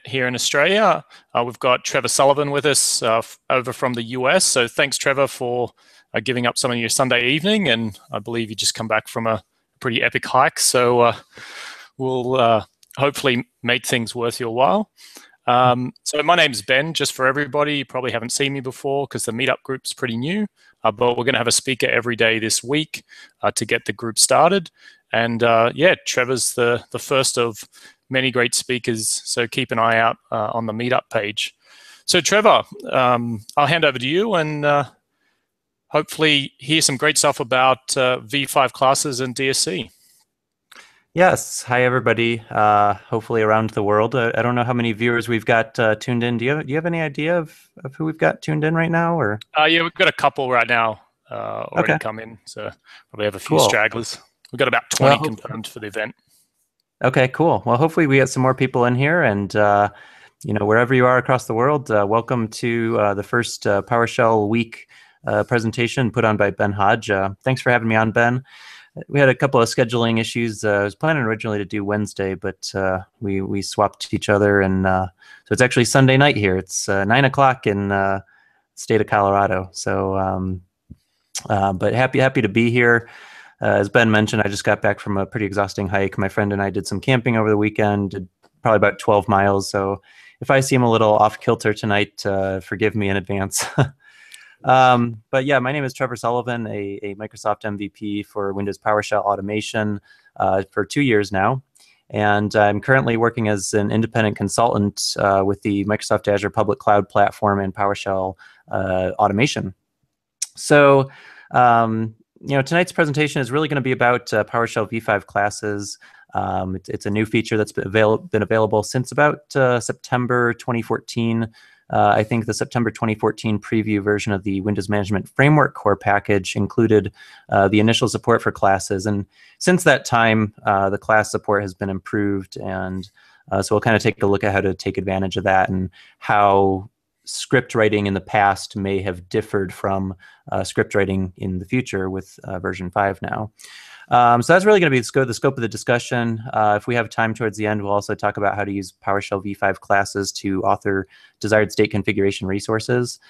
here in Australia. We've got Trevor Sullivan with us over from the US. So thanks, Trevor, for giving up some of your Sunday evening. And I believe you just come back from a pretty epic hike. So we'll hopefully make things worth your while. So my name's Ben, just for everybody. You probably haven't seen me before because the meetup group's pretty new, but we're going to have a speaker every day this week to get the group started. And yeah, Trevor's the first of many great speakers, so keep an eye out on the meetup page. So Trevor, I'll hand over to you and hopefully hear some great stuff about V5 classes and DSC. Yes. Hi, everybody. Hopefully around the world. I don't know how many viewers we've got tuned in. Do you have any idea of who we've got tuned in right now? Or yeah, we've got a couple right now already come in, so probably have a few stragglers. We've got about 20 confirmed for the event. Okay, cool. Well, hopefully we get some more people in here, and you know, wherever you are across the world, welcome to the first PowerShell week presentation put on by Ben Hodge. Thanks for having me on, Ben. We had a couple of scheduling issues. I was planning originally to do Wednesday, but we swapped each other, and so it's actually Sunday night here. It's 9 o'clock in the state of Colorado. So, but happy to be here. As Ben mentioned, I just got back from a pretty exhausting hike. My friend and I did some camping over the weekend, did probably about 12 miles. So if I seem a little off kilter tonight, forgive me in advance. But yeah, my name is Trevor Sullivan, a Microsoft MVP for Windows PowerShell automation for 2 years now. And I'm currently working as an independent consultant with the Microsoft Azure Public Cloud Platform and PowerShell automation. So, you know, tonight's presentation is really going to be about PowerShell v5 classes. It's a new feature that's been available since about September 2014. I think the September 2014 preview version of the Windows Management Framework core package included the initial support for classes. And since that time, the class support has been improved. And so we'll kind of take a look at how to take advantage of that and how script writing in the past may have differed from script writing in the future with version 5 now. So that's really going to be the scope of the discussion. If we have time towards the end, we'll also talk about how to use PowerShell v5 classes to author desired state configuration resources.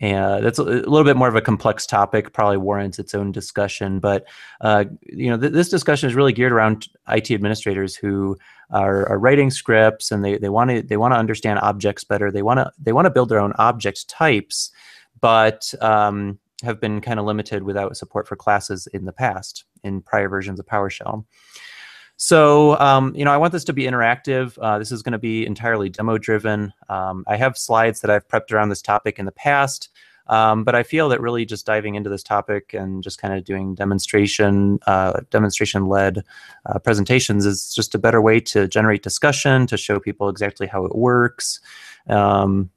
And that's a little bit more of a complex topic, probably warrants its own discussion. But you know, this discussion is really geared around IT administrators who are writing scripts, and they want to understand objects better. They want to build their own object types, but have been kind of limited without support for classes in the past in prior versions of PowerShell. So, you know, I want this to be interactive. This is going to be entirely demo-driven. I have slides that I've prepped around this topic in the past, but I feel that really just diving into this topic and just kind of doing demonstration-led presentations is just a better way to generate discussion, to show people exactly how it works, and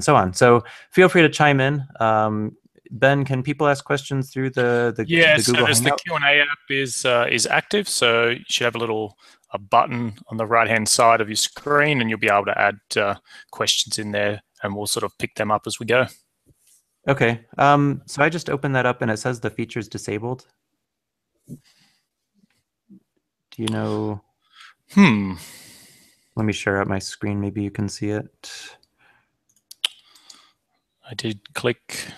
so on. So feel free to chime in. Ben, can people ask questions through the Google Hangout? The Q&A app is active, so you should have a button on the right-hand side of your screen, and you'll be able to add questions in there, and we'll sort of pick them up as we go. Okay. So I just opened that up, and it says the feature's disabled. Do you know? Let me share out my screen. Maybe you can see it. I did click.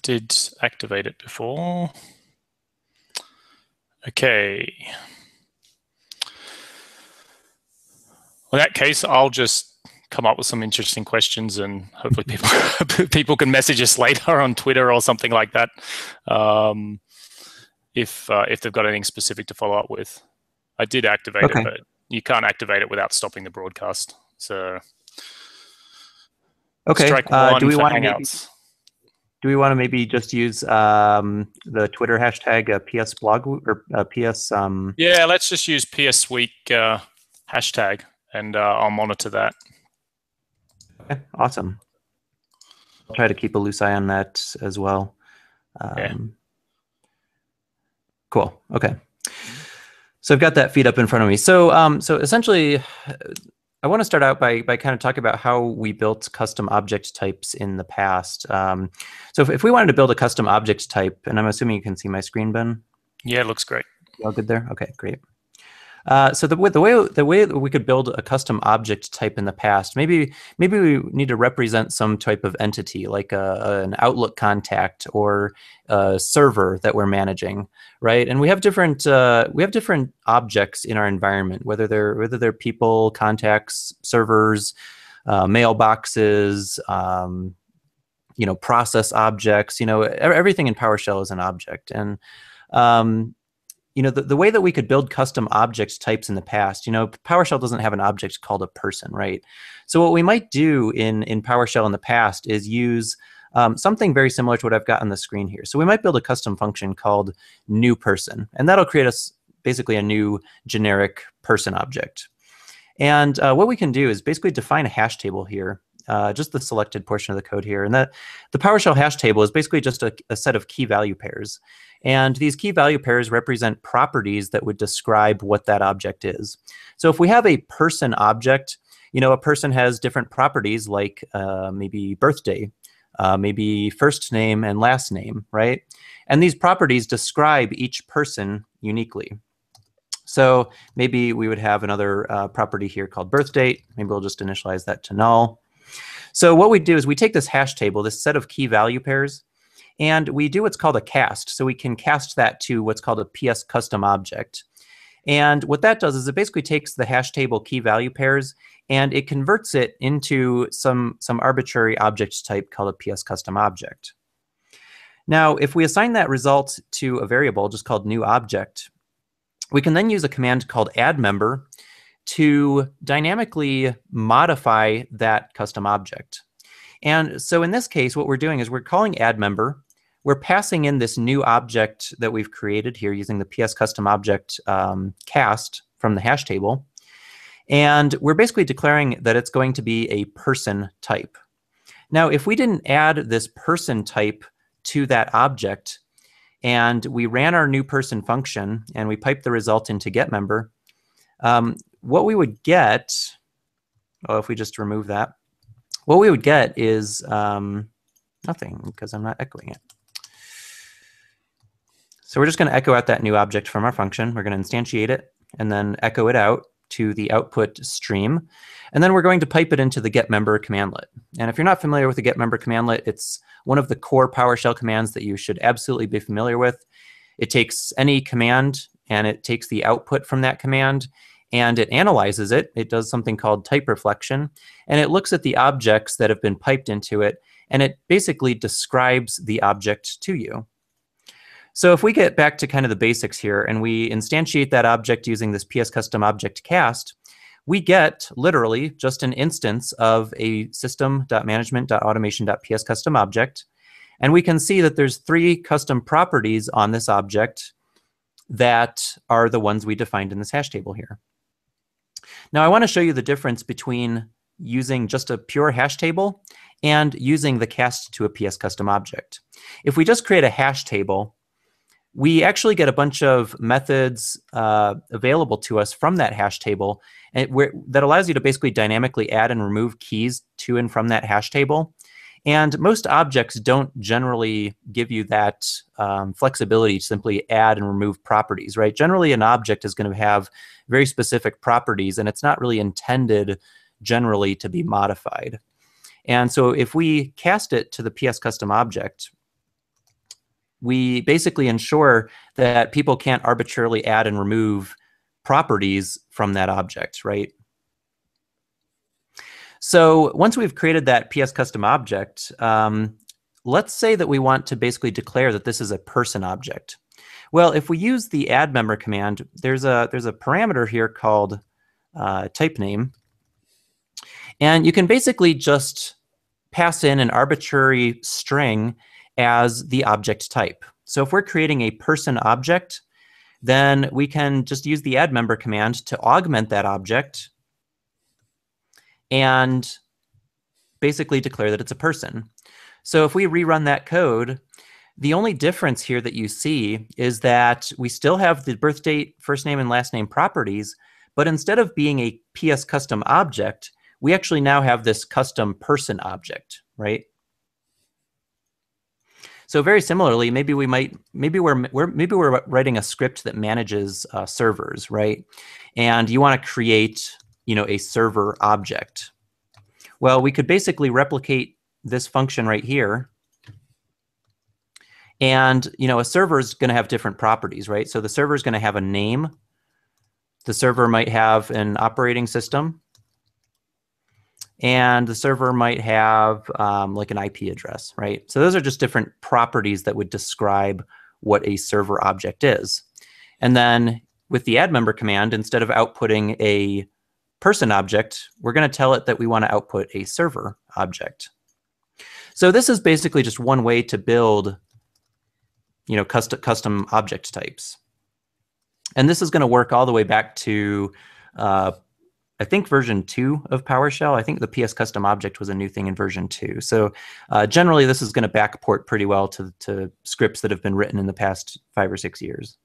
Did activate it before. Okay. In that case, I'll just come up with some interesting questions, and hopefully people can message us later on Twitter or something like that, if they've got anything specific to follow up with. I did activate it, but you can't activate it without stopping the broadcast. So strike one for Hangouts. Do we want to maybe just use the Twitter hashtag PSblog or PS? Yeah, let's just use PS Week hashtag, and I'll monitor that. Okay, awesome. I'll try to keep a loose eye on that as well. Yeah. Cool. Okay. So I've got that feed up in front of me. So so essentially, I want to start out by kind of talking about how we built custom object types in the past. So if we wanted to build a custom object type, and I'm assuming you can see my screen, Ben? Yeah, it looks great. All good there? Okay, great. So the way that we could build a custom object type in the past, maybe we need to represent some type of entity, like an Outlook contact or a server that we're managing, right? And we have different objects in our environment, whether they're people, contacts, servers, mailboxes, process objects. Everything in PowerShell is an object, and the way that we could build custom object types in the past, PowerShell doesn't have an object called a person, right? So what we might do in PowerShell in the past is use something very similar to what I've got on the screen here. So we might build a custom function called new person, and that'll create us basically a new generic person object. And what we can do is basically define a hash table here, just the selected portion of the code here. And that the PowerShell hash table is basically just a set of key value pairs. And these key value pairs represent properties that would describe what that object is. So if we have a person object, a person has different properties like maybe birthday, maybe first name and last name, right? And these properties describe each person uniquely. So maybe we would have another property here called birth date. Maybe we'll just initialize that to null. So what we do is we take this hash table, this set of key value pairs, and we do what's called a cast. So we can cast that to what's called a PS custom object. And what that does is it basically takes the hash table key value pairs and it converts it into some arbitrary object type called a PS custom object. Now, if we assign that result to a variable just called new object, we can then use a command called add member to dynamically modify that custom object. And so in this case, what we're doing is we're calling add member. We're passing in this new object that we've created here using the PS custom object cast from the hash table. And we're basically declaring that it's going to be a person type. Now, if we didn't add this person type to that object and we ran our new person function and we piped the result into getMember, what we would get, if we just remove that, what we would get is nothing because I'm not echoing it. So we're just going to echo out that new object from our function. We're going to instantiate it and then echo it out to the output stream. And then we're going to pipe it into the getMember commandlet. And if you're not familiar with the getMember commandlet, it's one of the core PowerShell commands that you should absolutely be familiar with. It takes any command and it takes the output from that command and it analyzes it. It does something called type reflection, and it looks at the objects that have been piped into it, and it basically describes the object to you. So if we get back to kind of the basics here, and we instantiate that object using this PS custom object cast, we get literally just an instance of a system.management.automation.ps custom object, and we can see that there's 3 custom properties on this object that are the ones we defined in this hash table here. Now I want to show you the difference between using just a pure hash table and using the cast to a PS custom object. If we just create a hash table, we actually get a bunch of methods available to us from that hash table that allows you to basically dynamically add and remove keys to and from that hash table. And most objects don't generally give you that flexibility to simply add and remove properties, right? Generally, an object is going to have very specific properties, and it's not really intended generally to be modified. And so if we cast it to the PS custom object, we basically ensure that people can't arbitrarily add and remove properties from that object, right? So once we've created that PS custom object, let's say that we want to basically declare that this is a person object. Well, if we use the add member command, there's a parameter here called type name, and you can basically just pass in an arbitrary string as the object type. So if we're creating a person object, then we can just use the add member command to augment that object and basically declare that it's a person. So if we rerun that code, the only difference here that you see is that we still have the birth date, first name, and last name properties, but instead of being a PS custom object, we actually now have this custom person object, right? So very similarly, maybe we're writing a script that manages servers, right? And you want to create, a server object. Well, we could basically replicate this function right here. And, a server is going to have different properties, right? So the server is going to have a name. The server might have an operating system. And the server might have like an IP address, right? So those are just different properties that would describe what a server object is. And then with the add member command, instead of outputting a person object, we're going to tell it that we want to output a server object. So this is basically just one way to build, custom object types. And this is going to work all the way back to I think version 2 of PowerShell. I think the PS custom object was a new thing in version 2. So generally, this is going to backport pretty well to scripts that have been written in the past 5 or 6 years.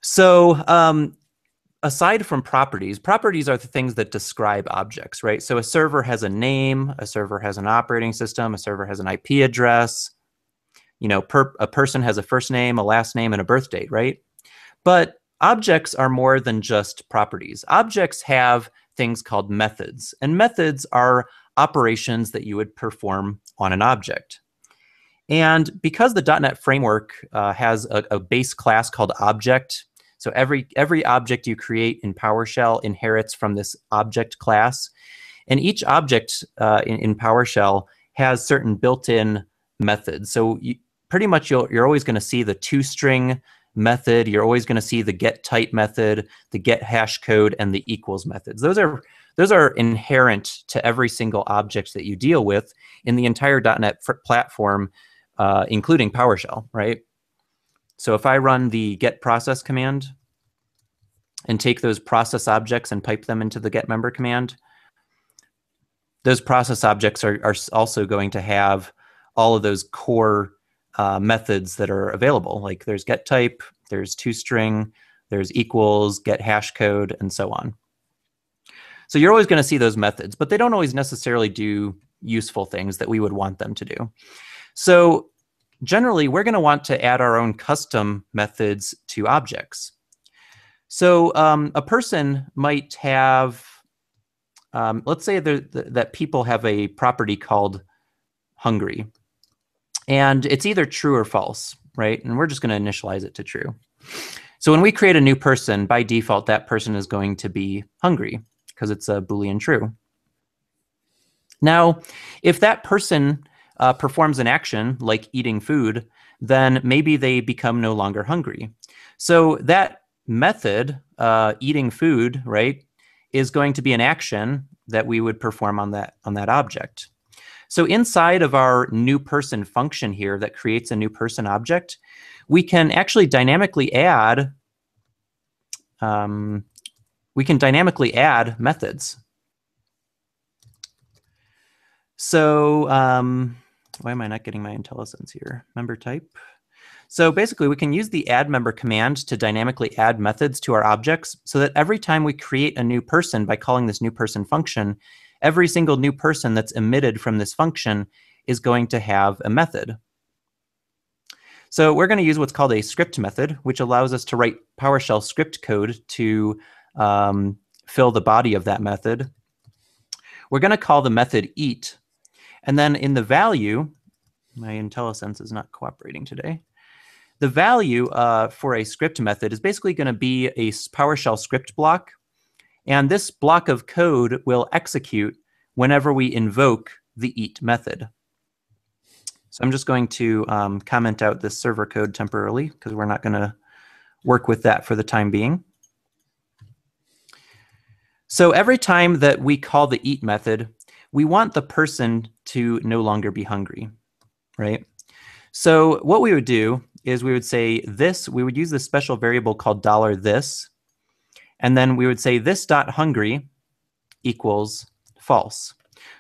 So aside from properties are the things that describe objects, right? So a server has a name, a server has an operating system, a server has an IP address. A person has a first name, a last name, and a birth date, right? But objects are more than just properties. Objects have things called methods, and methods are operations that you would perform on an object. And because the .NET framework has a base class called object, so every object you create in PowerShell inherits from this object class, and each object in PowerShell has certain built-in methods. So pretty much you're always going to see the toString method. You're always going to see the getType method, the getHashCode, and the equals methods. Those are inherent to every single object that you deal with in the entire .NET platform, including PowerShell, right? So if I run the getProcess command and take those process objects and pipe them into the getMember command, those process objects are also going to have all of those core methods that are available. Like there's getType, there's toString, there's equals, getHashCode, and so on. So you're always going to see those methods, but they don't always necessarily do useful things that we would want them to do. So generally, we're going to want to add our own custom methods to objects. So a person might have, let's say that people have a property called hungry. And it's either true or false, right? And we're just going to initialize it to true. So when we create a new person, by default, that person is going to be hungry because it's a Boolean true. Now, if that person performs an action like eating food, then maybe they become no longer hungry. So that method, eating food, right, is going to be an action that we would perform on that object. So inside of our new person function here that creates a new person object, we can actually dynamically add methods. So why am I not getting my IntelliSense here? Member type. So basically, we can use the add member command to dynamically add methods to our objects so that every time we create a new person by calling this new person function, every single new person that's emitted from this function is going to have a method. So we're going to use what's called a script method, which allows us to write PowerShell script code to fill the body of that method. We're going to call the method eat. And then in the value, my IntelliSense is not cooperating today. The value for a script method is basically going to be a PowerShell script block. And this block of code will execute whenever we invoke the eat method. So I'm just going to comment out this server code temporarily because we're not going to work with that for the time being. So every time that we call the eat method, we want the person to no longer be hungry, right? So what we would do is we would say this, we would use this special variable called $this. And then we would say this.hungry equals false.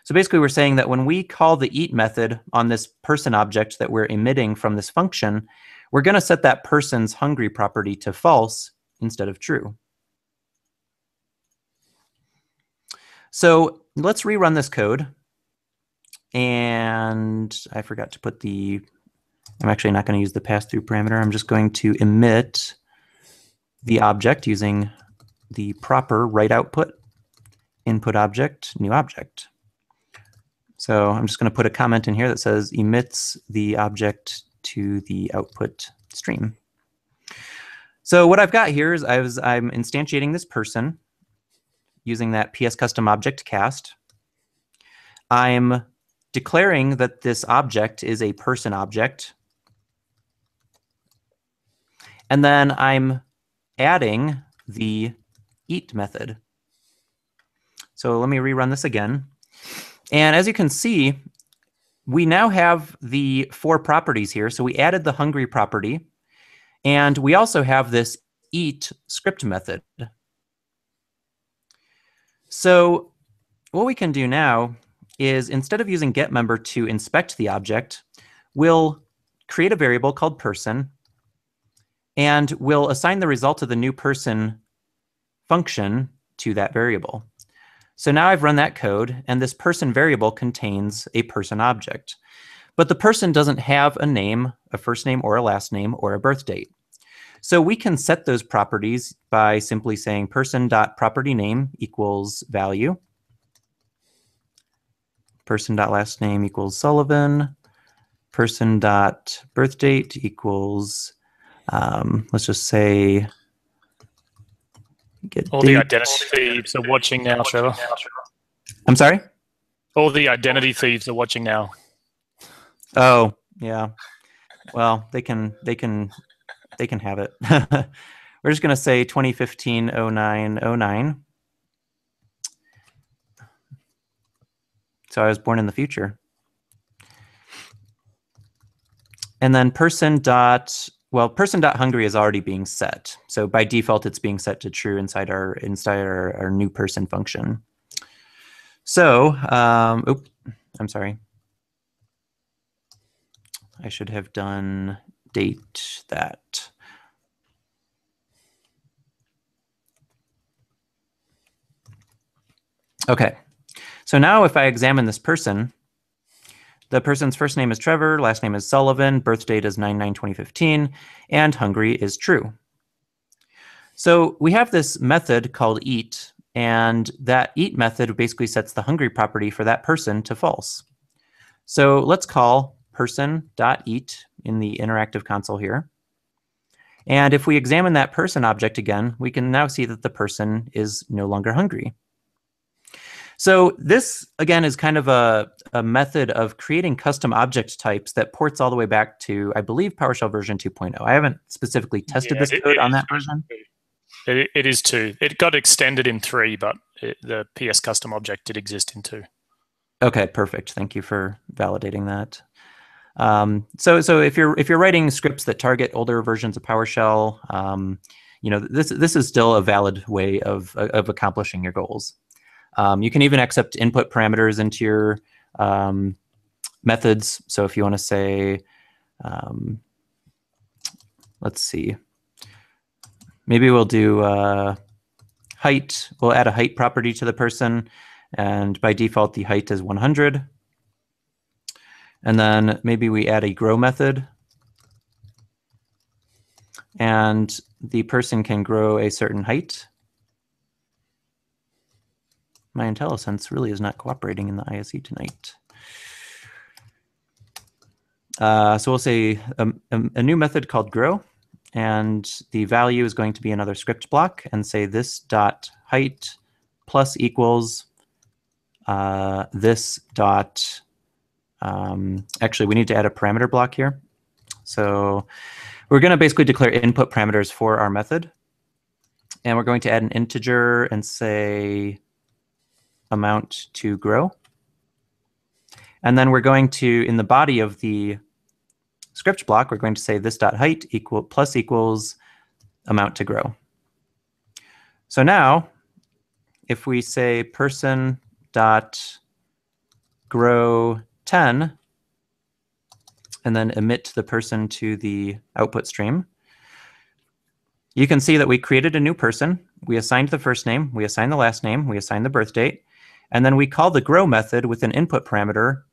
So basically we're saying that when we call the eat method on this person object that we're emitting from this function, we're going to set that person's hungry property to false instead of true. So let's rerun this code. And I forgot to put I'm actually not going to use the pass-through parameter. I'm just going to emit the object using the proper write output, input object, new object. So I'm just going to put a comment in here that says emits the object to the output stream. So what I've got here is I'm instantiating this person using that PS custom object cast. I'm declaring that this object is a person object. And then I'm adding the eat method. So let me rerun this again. And as you can see, we now have the 4 properties here. So we added the hungry property, and we also have this eat script method. So what we can do now is, instead of using getMember to inspect the object, we'll create a variable called person, and we'll assign the result of the new person function to that variable. So now I've run that code, and this person variable contains a person object. But the person doesn't have a name, a first name or a last name, or a birth date. So we can set those properties by simply saying person.property_name equals value, person.last name equals Sullivan, person.birthdate equals, let's just say, all the identity thieves are watching now, Trevor. I'm sorry? All the identity thieves are watching now. Oh, yeah. Well, they can have it. We're just going to say 2015-09-09. So I was born in the future. And then person.hungry is already being set. So by default, it's being set to true inside our new person function. So, I'm sorry. I should have done date that. Okay. So now if I examine this person, the person's first name is Trevor, last name is Sullivan, birth date is 9/9/2015, and hungry is true. So we have this method called eat, and that eat method basically sets the hungry property for that person to false. So let's call person.eat in the interactive console here. And if we examine that person object again, we can now see that the person is no longer hungry. So this, again, is kind of a method of creating custom object types that ports all the way back to, I believe, PowerShell version 2.0. I haven't specifically tested this code on that version. It is 2. It got extended in 3, but the PS custom object did exist in 2. Okay, perfect. Thank you for validating that. So if you're writing scripts that target older versions of PowerShell, this is still a valid way of accomplishing your goals. You can even accept input parameters into your methods. So if you want to say, let's see, maybe we'll do height. We'll add a height property to the person, and by default, the height is 100. And then maybe we add a grow method, and the person can grow a certain height. My IntelliSense really is not cooperating in the ISE tonight. So we'll say a new method called grow, and the value is going to be another script block, and say this dot height plus equals this dot. Actually, we need to add a parameter block here. So we're going to basically declare input parameters for our method, and we're going to add an integer and say amount to grow. And then we're going to, in the body of the script block, we're going to say this dot height plus equals amount to grow. So now, if we say person dot grow 10, and then emit the person to the output stream, you can see that we created a new person. We assigned the first name, we assigned the last name, we assigned the birth date, and then we call the grow method with an input parameter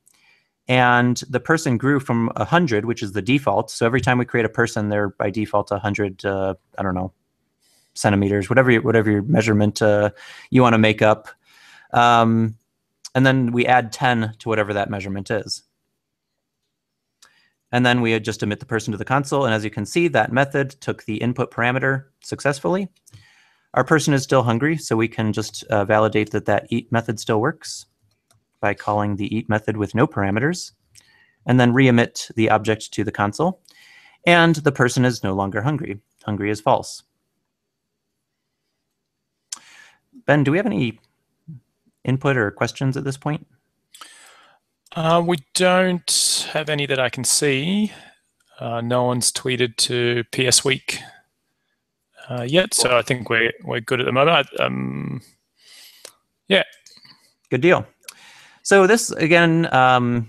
And the person grew from 100, which is the default. So every time we create a person, they're by default 100, I don't know, centimeters, whatever your measurement you want to make up. And then we add 10 to whatever that measurement is. And then we just emit the person to the console. And as you can see, that method took the input parameter successfully. Our person is still hungry, so we can just validate that that eat method still works by calling the eat method with no parameters, and then re-emit the object to the console. And the person is no longer hungry. Hungry is false. Ben, do we have any input or questions at this point? We don't have any that I can see. No one's tweeted to PS Week yet, so I think we're good at the moment. Yeah. Good deal. So this, again,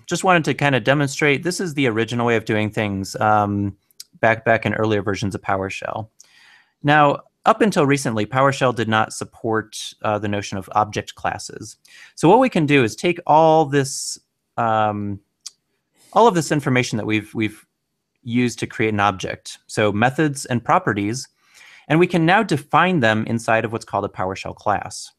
just wanted to kind of demonstrate, this is the original way of doing things back in earlier versions of PowerShell. Now, up until recently, PowerShell did not support the notion of object classes. So what we can do is take all of this information that we've used to create an object, so methods and properties, and we can now define them inside of what's called a PowerShell class.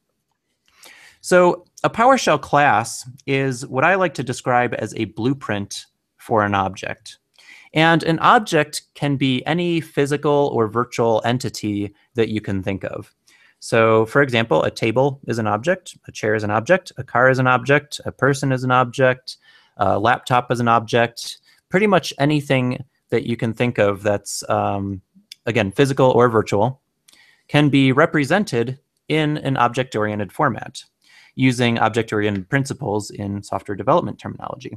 So a PowerShell class is what I like to describe as a blueprint for an object. And an object can be any physical or virtual entity that you can think of. So for example, a table is an object, a chair is an object, a car is an object, a person is an object, a laptop is an object, pretty much anything that you can think of that's, again, physical or virtual, can be represented in an object-oriented format using object-oriented principles in software development terminology.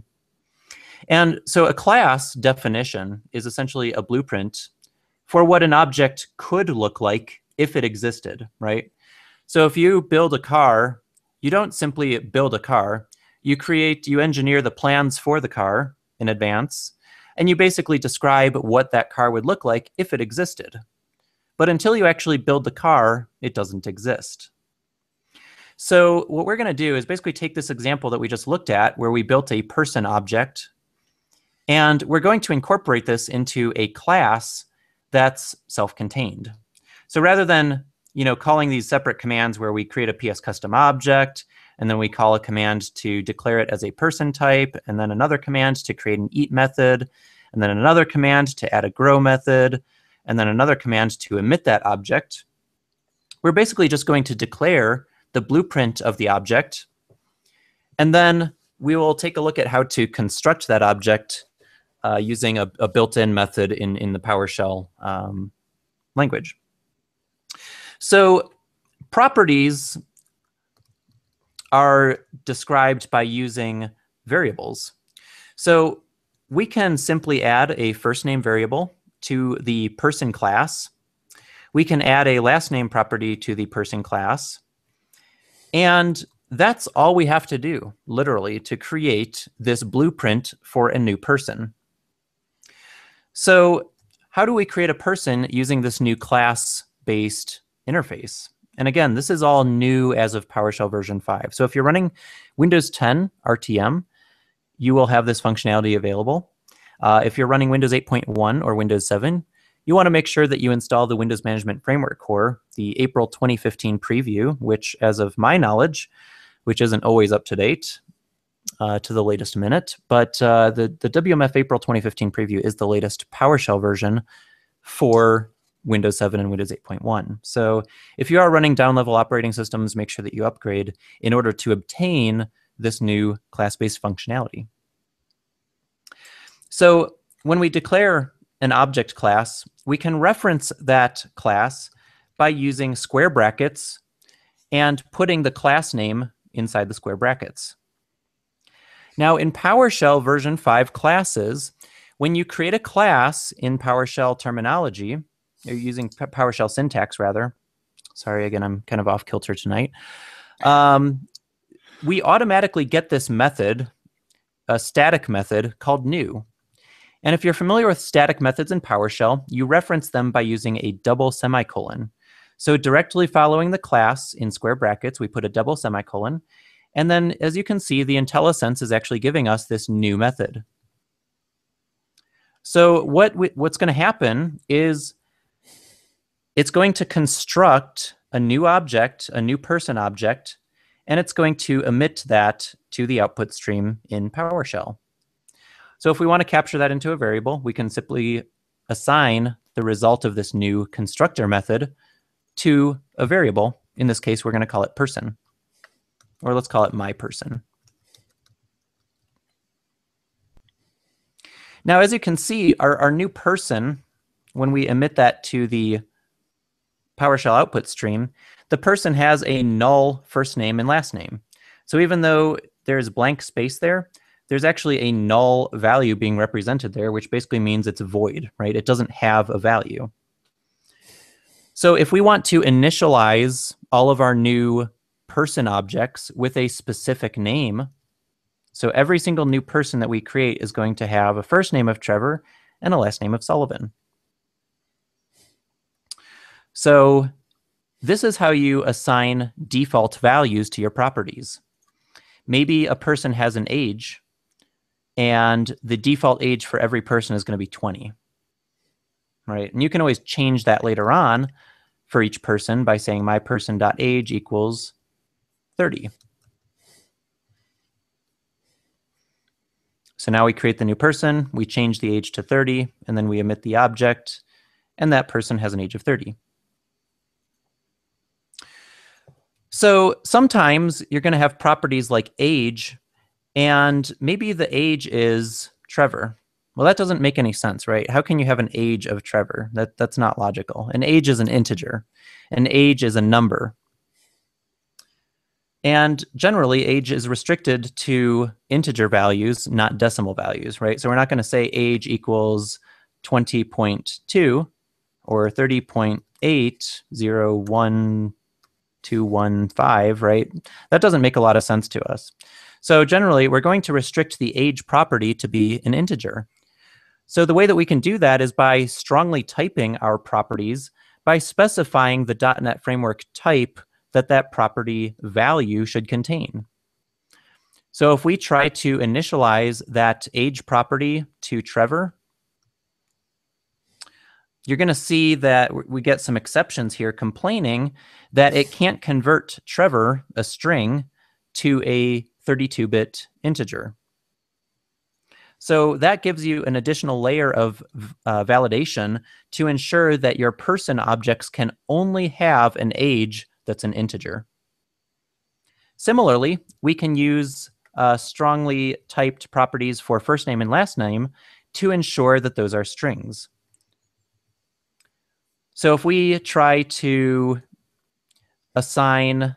And so a class definition is essentially a blueprint for what an object could look like if it existed, right? So if you build a car, you don't simply build a car. You engineer the plans for the car in advance, and you basically describe what that car would look like if it existed. But until you actually build the car, it doesn't exist. So what we're going to do is basically take this example that we just looked at where we built a person object, and we're going to incorporate this into a class that's self-contained. So rather than calling these separate commands where we create a PS custom object, and then we call a command to declare it as a person type, and then another command to create an eat method, and then another command to add a grow method, and then another command to emit that object, we're basically just going to declare the blueprint of the object, and then we will take a look at how to construct that object using a built-in method in the PowerShell language. So properties are described by using variables. So we can simply add a first name variable to the person class. We can add a last name property to the person class. And that's all we have to do, literally, to create this blueprint for a new person. So how do we create a person using this new class-based interface? And again, this is all new as of PowerShell version 5. So if you're running Windows 10 RTM, you will have this functionality available. If you're running Windows 8.1 or Windows 7, you want to make sure that you install the Windows Management Framework Core, the April 2015 preview, which, as of my knowledge, which isn't always up to date to the latest minute, but the WMF April 2015 preview is the latest PowerShell version for Windows 7 and Windows 8.1. So if you are running down-level operating systems, make sure that you upgrade in order to obtain this new class-based functionality. So when we declare an object class, we can reference that class by using square brackets and putting the class name inside the square brackets. Now in PowerShell version 5 classes, when you create a class in PowerShell terminology, you're using PowerShell syntax rather. Sorry, again, I'm kind of off kilter tonight. We automatically get this method, a static method called new. And if you're familiar with static methods in PowerShell, you reference them by using a double semicolon. So directly following the class in square brackets, we put a double semicolon, And then, as you can see, the IntelliSense is actually giving us this new method. So what's going to happen is it's going to construct a new object, a new person object, and it's going to emit that to the output stream in PowerShell. So if we want to capture that into a variable, we can simply assign the result of this new constructor method to a variable. In this case, we're going to call it person, or let's call it my person. Now, as you can see, our new person, when we emit that to the PowerShell output stream, the person has a null first name and last name. So even though there's blank space there, there's actually a null value being represented there, which basically means it's void, right? It doesn't have a value. So if we want to initialize all of our new person objects with a specific name, so every single new person that we create is going to have a first name of Trevor and a last name of Sullivan. So this is how you assign default values to your properties. Maybe a person has an age, and the default age for every person is going to be 20. Right? And you can always change that later on for each person by saying myperson.age equals 30. So now we create the new person, we change the age to 30, and then we emit the object, and that person has an age of 30. So sometimes you're going to have properties like age, and maybe the age is Trevor. Well, that doesn't make any sense, right? How can you have an age of Trevor? That's not logical. An age is an integer. An age is a number. And generally, age is restricted to integer values, not decimal values, right? So we're not going to say age equals 20.2 or 30.801.215, right? That doesn't make a lot of sense to us. So generally, we're going to restrict the age property to be an integer. So the way that we can do that is by strongly typing our properties by specifying the .NET Framework type that property value should contain. So if we try to initialize that age property to Trevor, you're going to see that we get some exceptions here complaining that it can't convert Trevor, a string, to a 32-bit integer. So that gives you an additional layer of validation to ensure that your person objects can only have an age that's an integer. Similarly, we can use strongly typed properties for first name and last name to ensure that those are strings. So if we try to assign,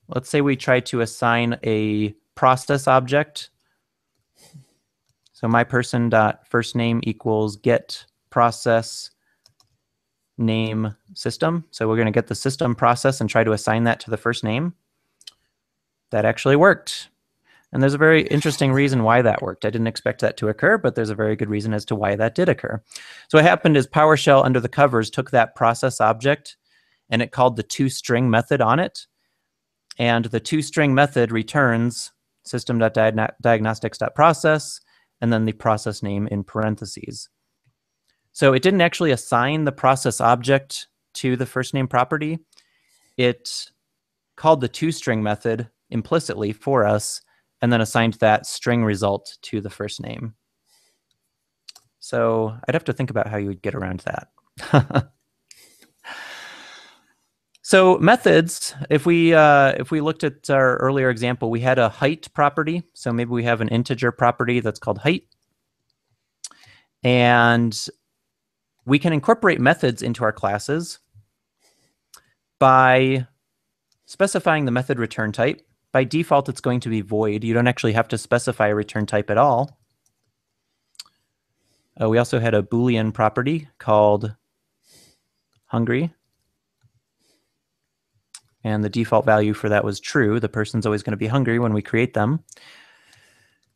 let's say we try to assign a process object. So myperson.firstname equals get process name system. So we're going to get the system process and try to assign that to the first name. That actually worked. And there's a very interesting reason why that worked. I didn't expect that to occur, but there's a very good reason as to why that did occur. So what happened is PowerShell under the covers took that process object and it called the toString method on it. And the toString method returns system.diagnostics.process and then the process name in parentheses. So it didn't actually assign the process object to the first name property. It called the toString method implicitly for us and then assigned that string result to the first name. So I'd have to think about how you would get around that. So methods, if we looked at our earlier example, we had a height property. So maybe we have an integer property that's called height. And we can incorporate methods into our classes by specifying the method return type. By default, it's going to be void. You don't actually have to specify a return type at all. We also had a Boolean property called hungry. And the default value for that was true. The person's always going to be hungry when we create them.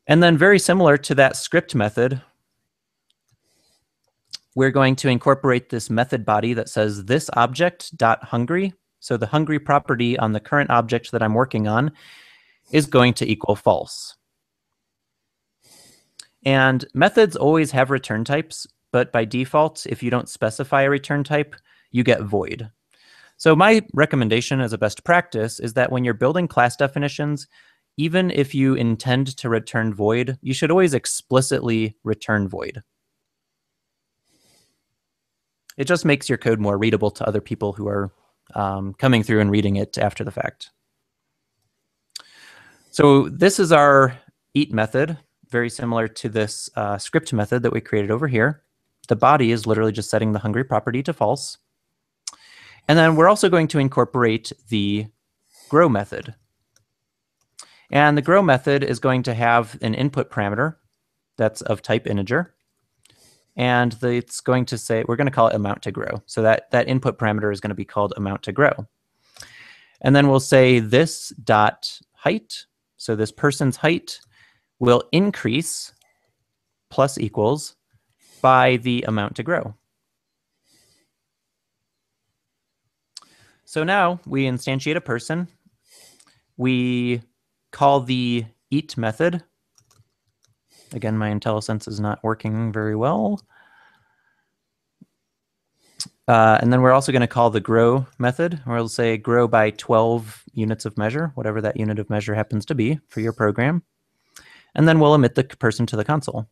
And then very similar to that script method, we're going to incorporate this method body that says this object.hungry. So the hungry property on the current object that I'm working on is going to equal false. And methods always have return types, but by default, if you don't specify a return type, you get void. So my recommendation as a best practice is that when you're building class definitions, even if you intend to return void, you should always explicitly return void. It just makes your code more readable to other people who are coming through and reading it after the fact. So this is our eat method, very similar to this script method that we created over here. The body is literally just setting the hungry property to false. And then we're also going to incorporate the grow method. And the grow method is going to have an input parameter that's of type integer. And it's going to say, we're going to call it amount to grow. So that input parameter is going to be called amount to grow. And then we'll say this dot height. So this person's height will increase plus equals by the amount to grow. So now we instantiate a person. We call the eat method. Again, my IntelliSense is not working very well. And then we're also going to call the grow method, or we'll say grow by 12 units of measure, whatever that unit of measure happens to be for your program. And then we'll emit the person to the console.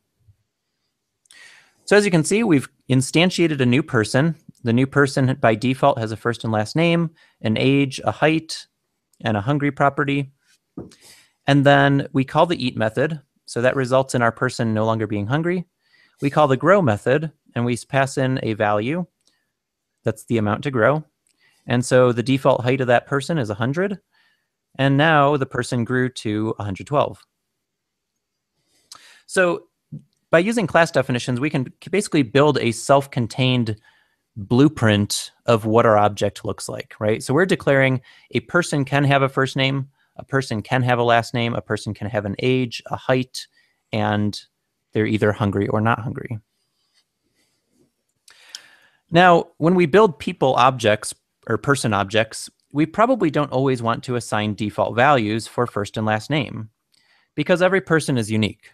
So as you can see, we've instantiated a new person. The new person by default has a first and last name, an age, a height, and a hungry property. And then we call the eat method. So that results in our person no longer being hungry. We call the grow method, and we pass in a value. That's the amount to grow. And so the default height of that person is 100. And now the person grew to 112. So by using class definitions, we can basically build a self-contained blueprint of what our object looks like, right? So we're declaring a person can have a first name, a person can have a last name, a person can have an age, a height, and they're either hungry or not hungry. Now, when we build people objects or person objects, we probably don't always want to assign default values for first and last name because every person is unique.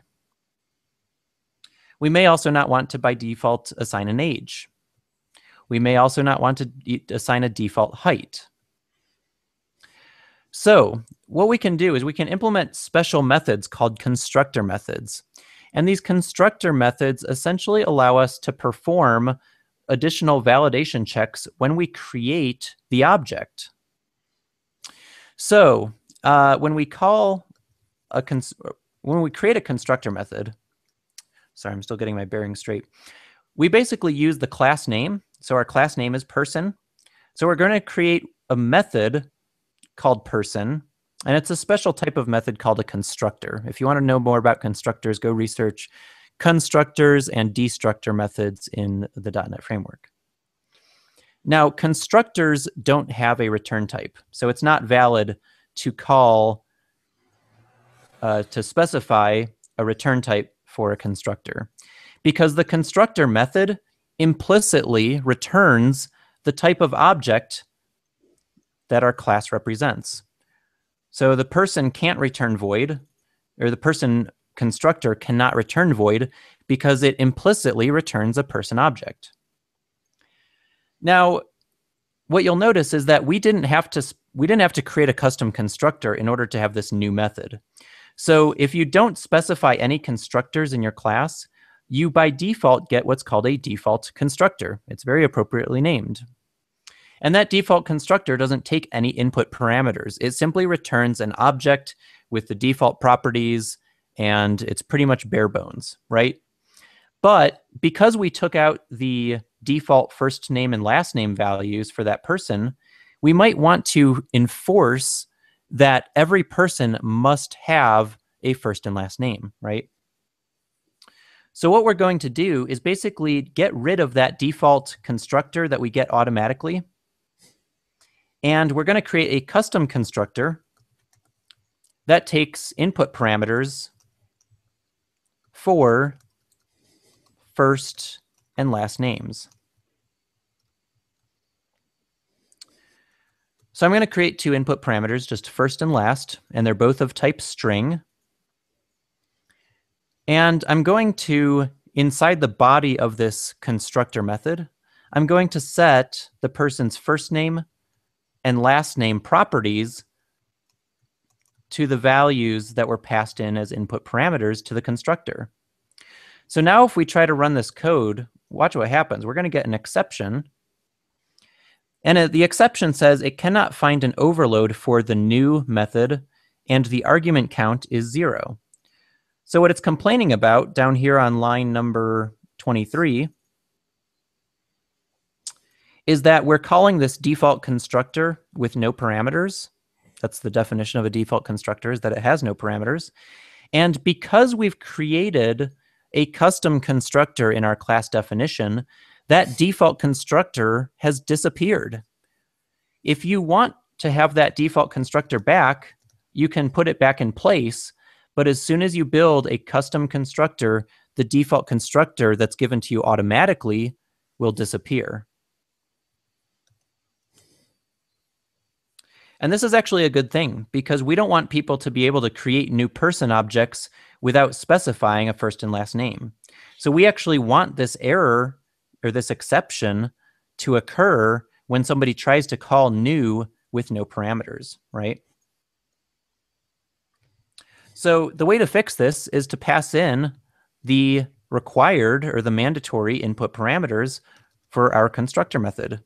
We may also not want to, by default, assign an age. We may also not want to assign a default height. So what we can do is we can implement special methods called constructor methods. And these constructor methods essentially allow us to perform additional validation checks when we create the object. So when we create a constructor method, sorry, I'm still getting my bearings straight. We basically use the class name. So our class name is person. So we're going to create a method called person, and it's a special type of method called a constructor. If you want to know more about constructors, go research constructors and destructor methods in the .NET framework. Now, constructors don't have a return type, so it's not valid to call, to specify a return type for a constructor, because the constructor method implicitly returns the type of object that our class represents. So the person can't return void, or the person constructor cannot return void because it implicitly returns a person object. Now, what you'll notice is that we didn't have to create a custom constructor in order to have this new method. So if you don't specify any constructors in your class, you by default get what's called a default constructor. It's very appropriately named. And that default constructor doesn't take any input parameters. It simply returns an object with the default properties, and it's pretty much bare bones, right? But because we took out the default first name and last name values for that person, we might want to enforce that every person must have a first and last name, right? So what we're going to do is basically get rid of that default constructor that we get automatically. And we're going to create a custom constructor that takes input parameters for first and last names. So I'm going to create two input parameters, just first and last, and they're both of type string. And I'm going to, inside the body of this constructor method, I'm going to set the person's first name and last name properties to the values that were passed in as input parameters to the constructor. So now if we try to run this code, watch what happens. We're going to get an exception. And the exception says it cannot find an overload for the new method, and the argument count is 0. So what it's complaining about down here on line number 23 is that we're calling this default constructor with no parameters. That's the definition of a default constructor, is that it has no parameters. And because we've created a custom constructor in our class definition, that default constructor has disappeared. If you want to have that default constructor back, you can put it back in place. But as soon as you build a custom constructor, the default constructor that's given to you automatically will disappear. And this is actually a good thing, because we don't want people to be able to create new person objects without specifying a first and last name. So we actually want this error or this exception to occur when somebody tries to call new with no parameters, right? So the way to fix this is to pass in the required or the mandatory input parameters for our constructor method.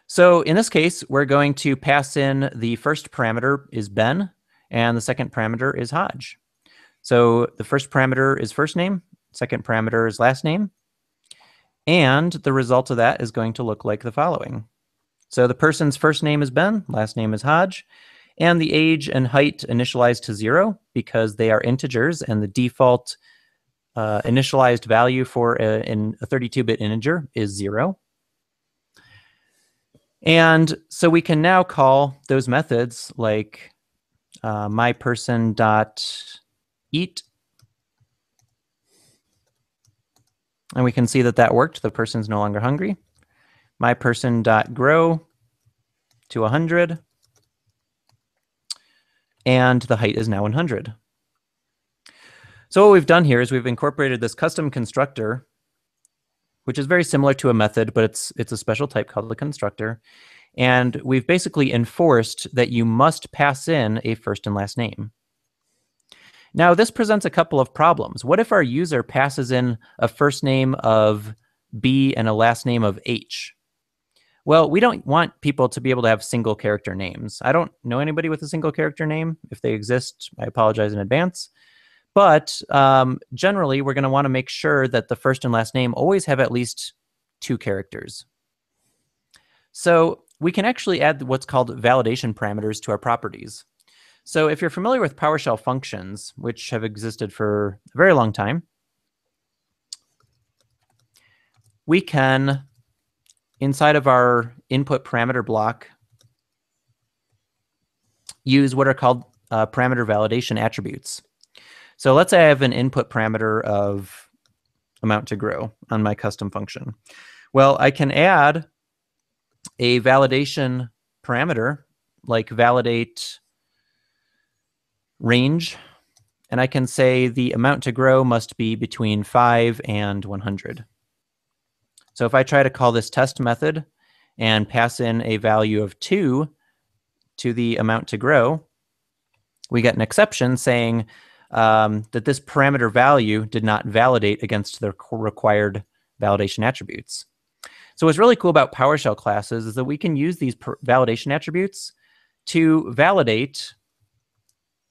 So in this case, we're going to pass in the first parameter is Ben, and the second parameter is Hodge. So the first parameter is first name, second parameter is last name, and the result of that is going to look like the following. So the person's first name is Ben, last name is Hodge, and the age and height initialized to 0 because they are integers, and the default initialized value for a 32-bit integer is 0. And so we can now call those methods like myperson.eat. And we can see that that worked. The person's no longer hungry. myperson.grow to 100. And the height is now 100. So what we've done here is we've incorporated this custom constructor, which is very similar to a method, but it's a special type called the constructor. And we've basically enforced that you must pass in a first and last name. Now, this presents a couple of problems. What if our user passes in a first name of B and a last name of H? Well, we don't want people to be able to have single character names. I don't know anybody with a single character name. If they exist, I apologize in advance. But generally, we're going to want to make sure that the first and last name always have at least 2 characters. So we can actually add what's called validation parameters to our properties. So if you're familiar with PowerShell functions, which have existed for a very long time, we can, inside of our input parameter block, use what are called parameter validation attributes. So let's say I have an input parameter of amount to grow on my custom function. Well, I can add a validation parameter like validate range, and I can say the amount to grow must be between 5 and 100. So if I try to call this test method and pass in a value of 2 to the amount to grow, we get an exception saying that this parameter value did not validate against the required validation attributes. So what's really cool about PowerShell classes is that we can use these validation attributes to validate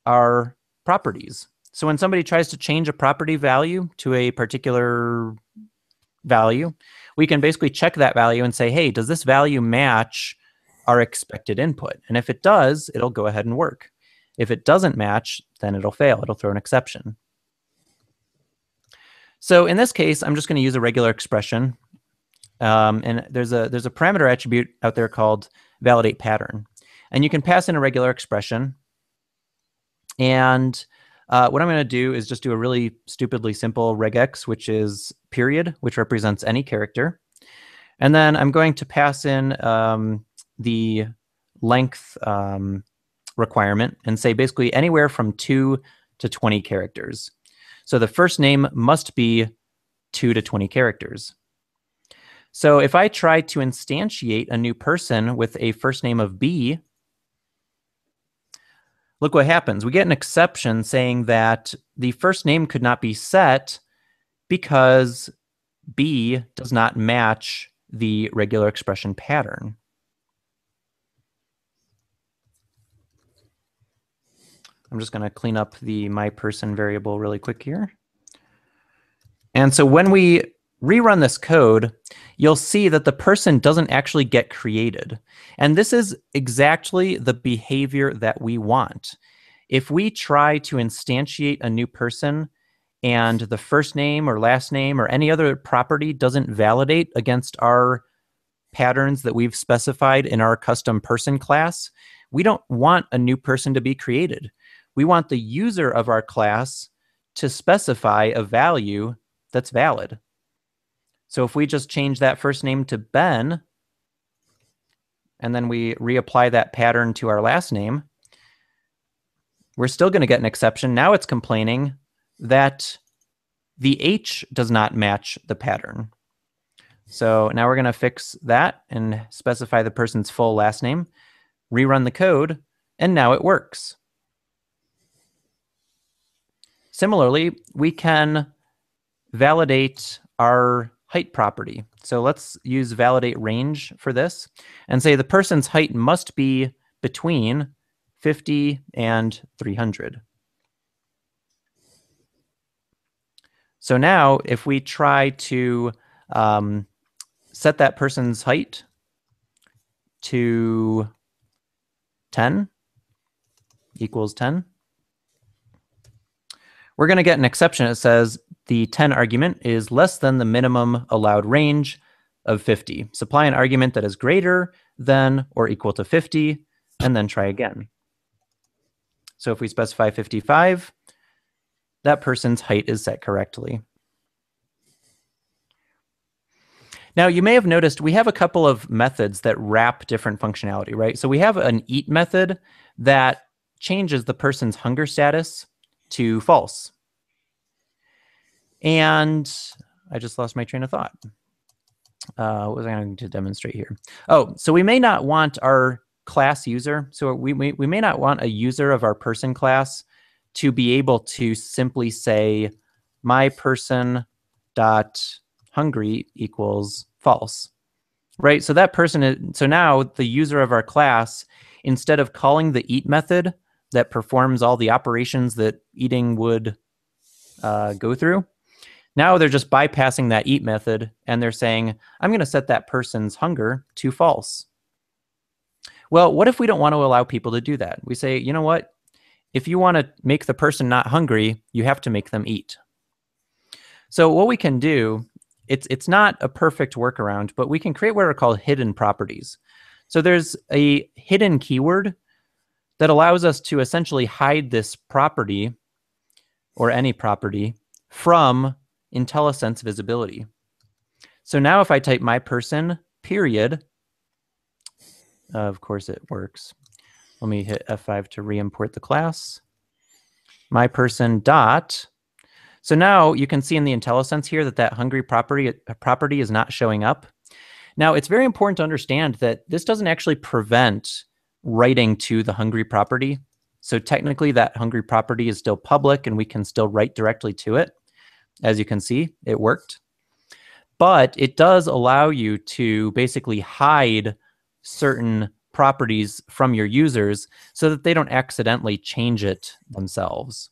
our properties. So when somebody tries to change a property value to a particular value, we can basically check that value and say, hey, does this value match our expected input? And if it does, it'll go ahead and work. If it doesn't match, then it'll fail. It'll throw an exception. So in this case, I'm just going to use a regular expression. And there's a parameter attribute out there called validate pattern. And you can pass in a regular expression. And what I'm going to do is just do a really stupidly simple regex, which is period, which represents any character. And then I'm going to pass in the length requirement and say basically anywhere from 2 to 20 characters. So the first name must be 2 to 20 characters. So if I try to instantiate a new person with a first name of B, look what happens. We get an exception saying that the first name could not be set because B does not match the regular expression pattern. I'm just going to clean up the myPerson variable really quick here. And so when we rerun this code, you'll see that the person doesn't actually get created. And this is exactly the behavior that we want. If we try to instantiate a new person and the first name or last name or any other property doesn't validate against our patterns that we've specified in our custom person class, we don't want a new person to be created. We want the user of our class to specify a value that's valid. So if we just change that first name to Ben, and then we reapply that pattern to our last name, we're still going to get an exception. Now it's complaining that the H does not match the pattern. So now we're going to fix that and specify the person's full last name, rerun the code, and now it works. Similarly, we can validate our height property. So let's use validate range for this and say the person's height must be between 50 and 300. So now if we try to set that person's height to 10 equals 10, we're going to get an exception that says the 10 argument is less than the minimum allowed range of 50. Supply an argument that is greater than or equal to 50, and then try again. So if we specify 55, that person's height is set correctly. Now, you may have noticed we have a couple of methods that wrap different functionality, right? So we have an eat method that changes the person's hunger status to false. And I just lost my train of thought. What was I going to demonstrate here? Oh, so we may not want our class user. So we may not want a user of our person class to be able to simply say my person dot hungry equals false, right? So that person is, so now the user of our class, instead of calling the eat method that performs all the operations that eating would go through, now they're just bypassing that eat method and they're saying, I'm going to set that person's hunger to false. Well, what if we don't want to allow people to do that? We say, you know what? If you want to make the person not hungry, you have to make them eat. So what we can do, it's not a perfect workaround, but we can create what are called hidden properties. So there's a hidden keyword that allows us to essentially hide this property or any property from IntelliSense visibility. So now if I type my person period, of course it works. Let me hit F5 to re-import the class. My person dot. So now you can see in the IntelliSense here that that hungry property is not showing up. Now it's very important to understand that this doesn't actually prevent writing to the hungry property. So technically that hungry property is still public and we can still write directly to it. As you can see, it worked. But it does allow you to basically hide certain properties from your users so that they don't accidentally change it themselves.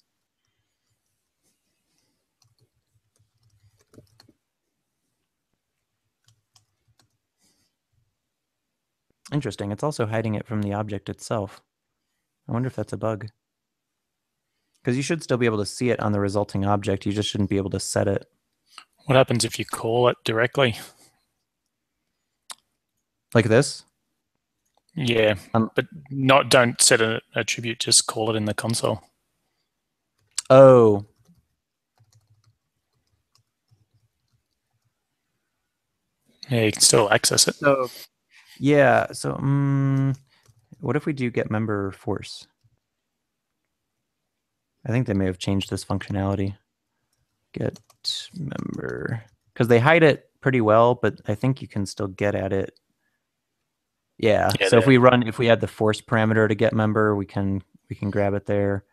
Interesting. It's also hiding it from the object itself. I wonder if that's a bug. Because you should still be able to see it on the resulting object. You just shouldn't be able to set it. What happens if you call it directly? Like this? Yeah, but don't set an attribute, just call it in the console. Yeah, you can still access it. So yeah, so what if we do get member force? I think they may have changed this functionality. Get member, because they hide it pretty well, but I think you can still get at it. Yeah. So if we add the force parameter to get member, we can grab it there.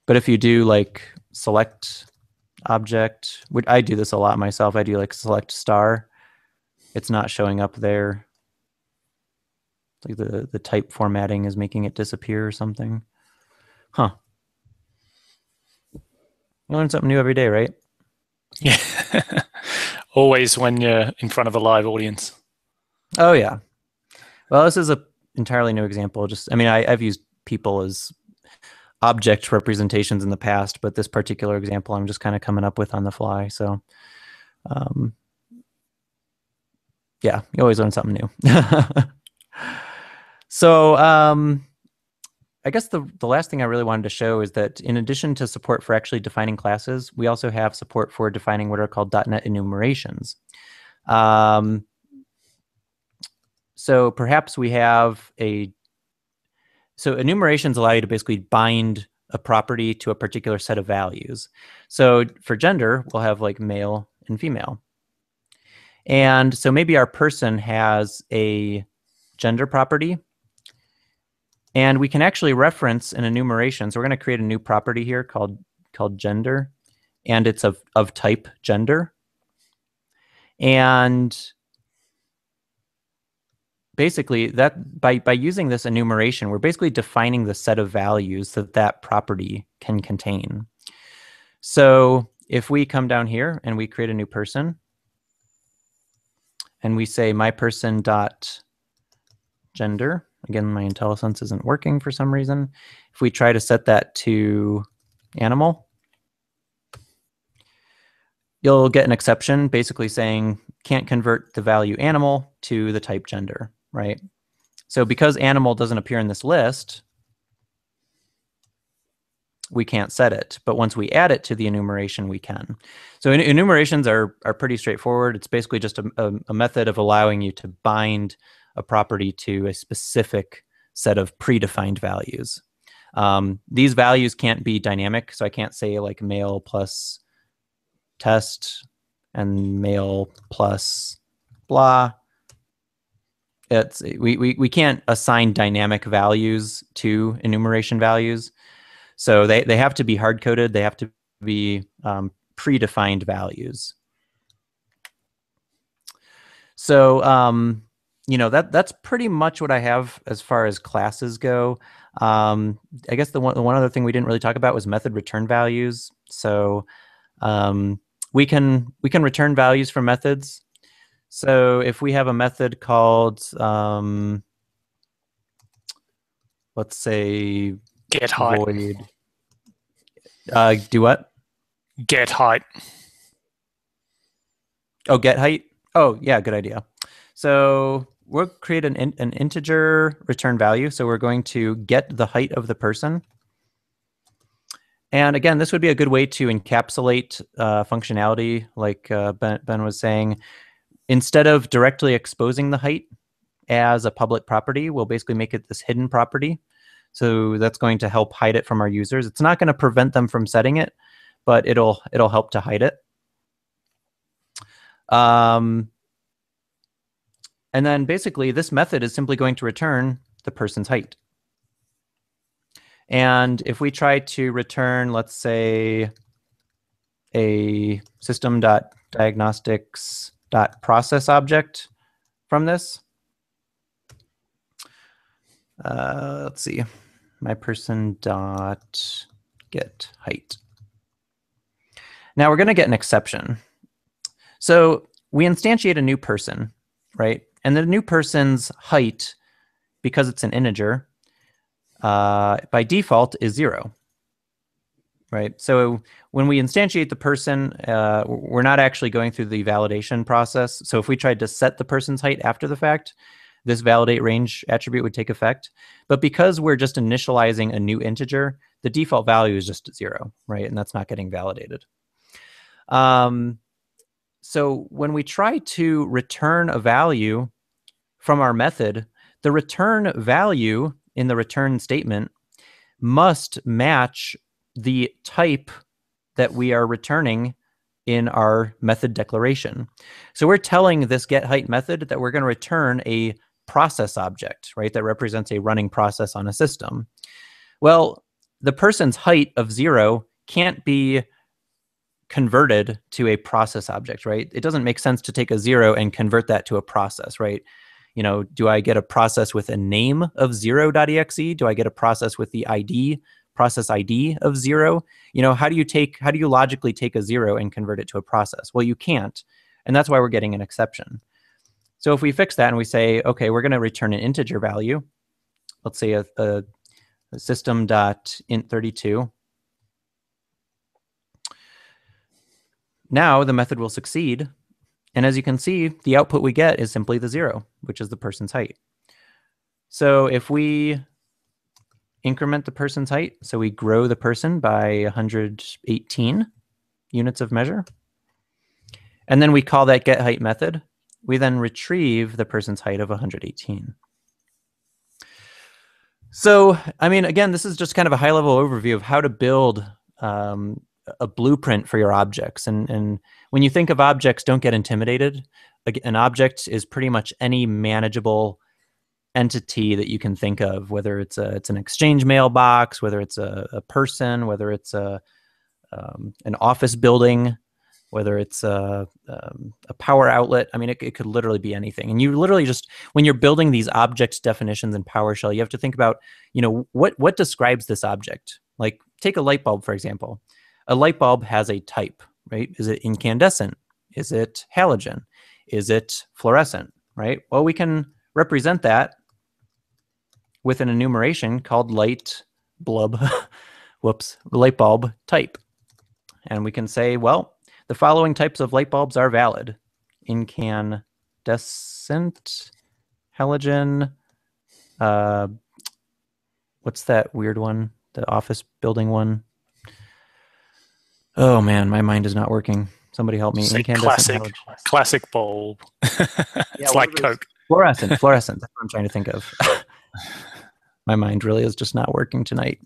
But if you do like select object, I do this a lot myself. I do like select star. It's not showing up there. It's like the type formatting is making it disappear or something. Huh. You learn something new every day, right? Yeah. Always when you're in front of a live audience. Oh yeah. Well, this is a entirely new example. I've used people as object representations in the past, but this particular example I'm just kind of coming up with on the fly. So yeah, you always learn something new. So I guess the last thing I really wanted to show is that in addition to support for actually defining classes, we also have support for defining what are called .NET enumerations. So perhaps we have so enumerations allow you to basically bind a property to a particular set of values. So for gender, we'll have like male and female. And so maybe our person has a gender property, and we can actually reference an enumeration. So we're going to create a new property here called gender, and it's of type gender. And basically that by using this enumeration, we're basically defining the set of values that property can contain. So if we come down here and we create a new person, and we say my person dot gender, again, my IntelliSense isn't working for some reason. If we try to set that to animal, you'll get an exception basically saying can't convert the value animal to the type gender, right? So because animal doesn't appear in this list, we can't set it. But once we add it to the enumeration, we can. So enumerations are pretty straightforward. It's basically just a method of allowing you to bind a property to a specific set of predefined values. These values can't be dynamic, so I can't say like male plus test and male plus blah. We can't assign dynamic values to enumeration values. So they have to be hard-coded. They have to be predefined values. So that's pretty much what I have as far as classes go. I guess the one other thing we didn't really talk about was method return values. So we can return values from methods. So if we have a method called let's say get height. Void. Do what? Get height. Oh, get height. Oh, yeah, good idea. So we'll create an integer return value. So we're going to get the height of the person. And again, this would be a good way to encapsulate functionality, like Ben was saying. Instead of directly exposing the height as a public property, we'll basically make it this hidden property. So that's going to help hide it from our users. It's not going to prevent them from setting it, but it'll help to hide it. And then basically this method is simply going to return the person's height. And if we try to return, let's say, a system.diagnostics.process object from this, let's see, my person dot get height. Now we're going to get an exception. So we instantiate a new person, right? And the new person's height, because it's an integer, by default is 0, right? So when we instantiate the person, we're not actually going through the validation process. So if we tried to set the person's height after the fact, this validate range attribute would take effect. But because we're just initializing a new integer, the default value is just 0, right? And that's not getting validated. So when we try to return a value from our method, the return value in the return statement must match the type that we are returning in our method declaration. So we're telling this getHeight method that we're going to return a process object, right, that represents a running process on a system. Well, the person's height of 0 can't be converted to a process object, right? It doesn't make sense to take a 0 and convert that to a process, right? You know, do I get a process with a name of 0.exe? Do I get a process with the ID, process ID of 0? You know, how do you logically take a 0 and convert it to a process? Well, you can't. And that's why we're getting an exception. So if we fix that and we say, okay, we're going to return an integer value, let's say a system.int32. Now the method will succeed. And as you can see, the output we get is simply the 0, which is the person's height. So if we increment the person's height, so we grow the person by 118 units of measure, and then we call that getHeight method, we then retrieve the person's height of 118. So, I mean, again, this is just kind of a high-level overview of how to build a blueprint for your objects. And when you think of objects, don't get intimidated. An object is pretty much any manageable entity that you can think of, whether it's an exchange mailbox, whether it's a person, whether it's an office building, whether it's a power outlet. I mean, it could literally be anything. And you literally just, when you're building these object definitions in PowerShell, you have to think about, you know, what describes this object? Like, take a light bulb, for example. A light bulb has a type, right? Is it incandescent? Is it halogen? Is it fluorescent, right? Well, we can represent that with an enumeration called light bulb, light bulb type. And we can say, well, the following types of light bulbs are valid: incandescent, halogen, what's that weird one? The office building one. Oh man, my mind is not working. Somebody help me. Say Incandescent, classic bulb. It's like Coke. Fluorescent. That's what I'm trying to think of. My mind really is just not working tonight.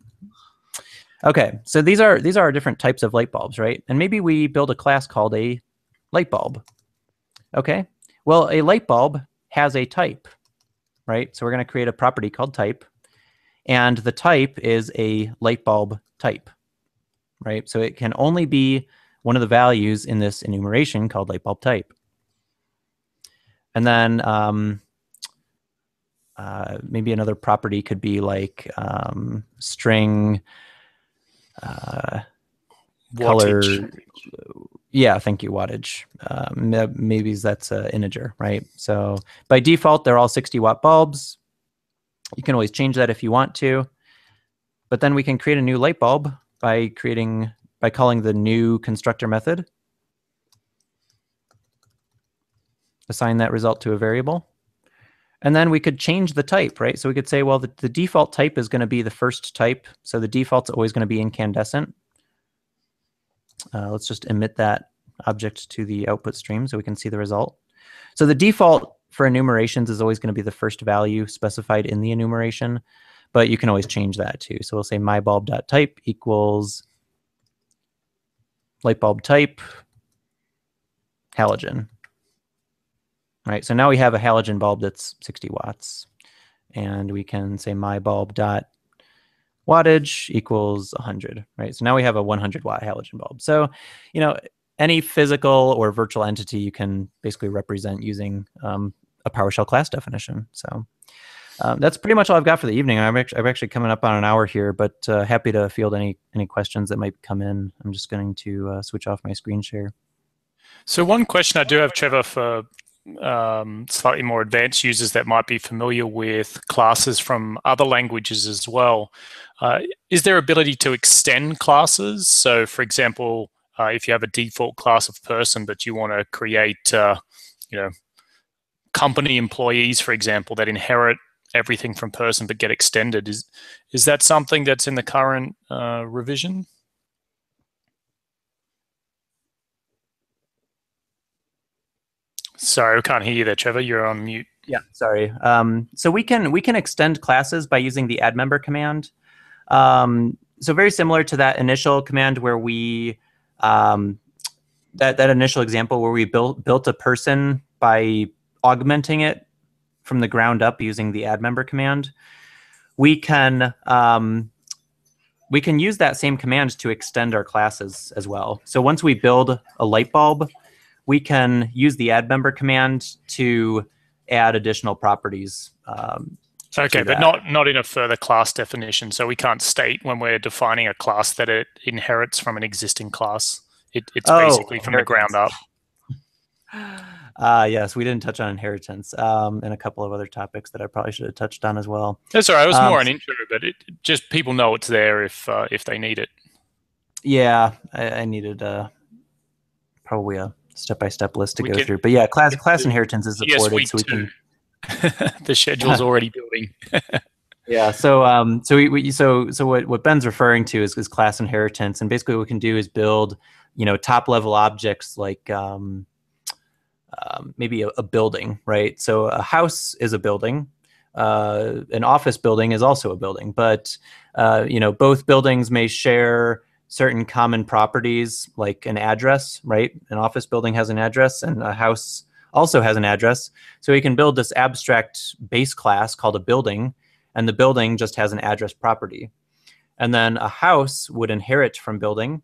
Okay, so these are different types of light bulbs, right? And maybe we build a class called a light bulb. Okay, well, a light bulb has a type, right? So we're going to create a property called type, and the type is a light bulb type, right? So it can only be one of the values in this enumeration called light bulb type. And then maybe another property could be like string color. Yeah, thank you, wattage. Maybe that's an integer, right? So by default, they're all 60-watt bulbs. You can always change that if you want to. But then we can create a new light bulb by calling the new constructor method. Assign that result to a variable. And then we could change the type, right? So we could say, well, the default type is going to be the first type. So the default's always going to be incandescent. Let's just emit that object to the output stream so we can see the result. So the default for enumerations is always going to be the first value specified in the enumeration, but you can always change that too. So we'll say mybulb.type equals light bulb type halogen. Right, so now we have a halogen bulb that's 60 watts. And we can say mybulb.wattage equals 100, right? So now we have a 100-watt halogen bulb. So, you know, any physical or virtual entity you can basically represent using a PowerShell class definition. So that's pretty much all I've got for the evening. I'm actually coming up on an hour here, but happy to field any questions that might come in. I'm just going to switch off my screen share. So one question I do have, Trevor, for slightly more advanced users that might be familiar with classes from other languages as well. Is there ability to extend classes? So for example, if you have a default class of person, but you want to create, company employees, for example, that inherit everything from person but get extended, is that something that's in the current revision? Sorry, we can't hear you there, Trevor. You're on mute. Yeah, sorry. So we can extend classes by using the add member command. So very similar to that initial command where we that initial example where we built a person by augmenting it from the ground up using the add member command. We can use that same command to extend our classes as well. So once we build a light bulb, we can use the add member command to add additional properties. Okay, but not in a further class definition. So we can't state when we're defining a class that it inherits from an existing class. It's basically from the ground up. Yes, we didn't touch on inheritance and a couple of other topics that I probably should have touched on as well. That's all right. It was more an intro, but just people know it's there if they need it. Yeah, I needed probably a step-by-step list to go through. But yeah, class inheritance is supported, so we can. The schedule's already building. Yeah. So what Ben's referring to is class inheritance, and basically what we can do is build, top level objects like maybe a building, right? So a house is a building. An office building is also a building, but both buildings may share certain common properties like an address, right? An office building has an address, and a house also has an address. So we can build this abstract base class called a building, and the building just has an address property. And then a house would inherit from building.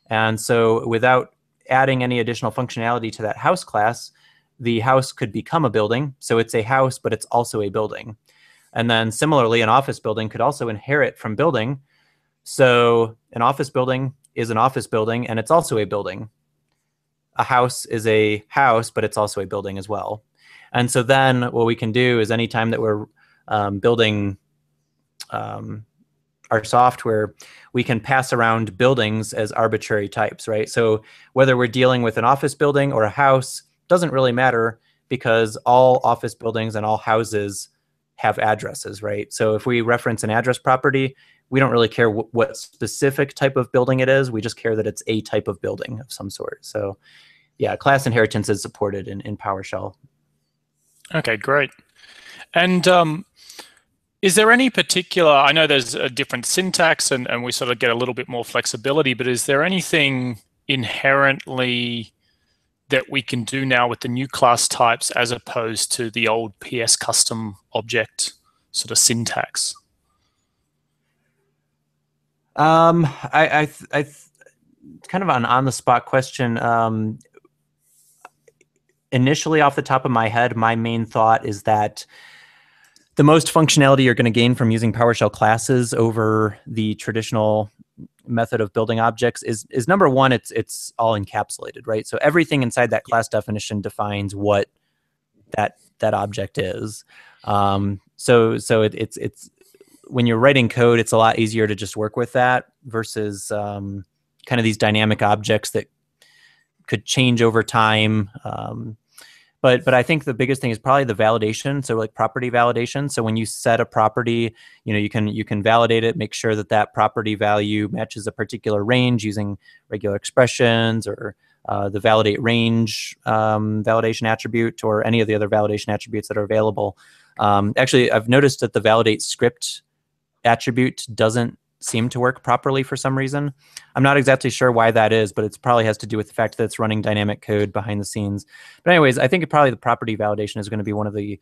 And so without adding any additional functionality to that house class, the house could become a building. So it's a house, but it's also a building. And then similarly, an office building could also inherit from building. So an office building is an office building, and it's also a building. A house is a house, but it's also a building as well. And so then what we can do is anytime that we're building our software, we can pass around buildings as arbitrary types, right? So whether we're dealing with an office building or a house doesn't really matter, because all office buildings and all houses have addresses, right? So if we reference an address property, we don't really care what specific type of building it is. We just care that it's a type of building of some sort. So yeah, class inheritance is supported in PowerShell. Okay, great. And is there any particular, I know there's a different syntax and we sort of get a little bit more flexibility, but is there anything inherently that we can do now with the new class types as opposed to the old PS custom object sort of syntax? I kind of an on-the-spot question. Initially, off the top of my head, my main thought is that the most functionality you're going to gain from using PowerShell classes over the traditional method of building objects is number one, it's all encapsulated, right? So everything inside that class definition defines what that object is. So it's when you're writing code, it's a lot easier to just work with that versus kind of these dynamic objects that could change over time. But I think the biggest thing is probably the validation. So like property validation. So when you set a property, you can validate it, make sure that that property value matches a particular range using regular expressions or the validate range validation attribute or any of the other validation attributes that are available. Actually, I've noticed that the validate script attribute doesn't seem to work properly for some reason. I'm not exactly sure why that is, but it probably has to do with the fact that it's running dynamic code behind the scenes. But anyways, I think probably the property validation is going to be one of the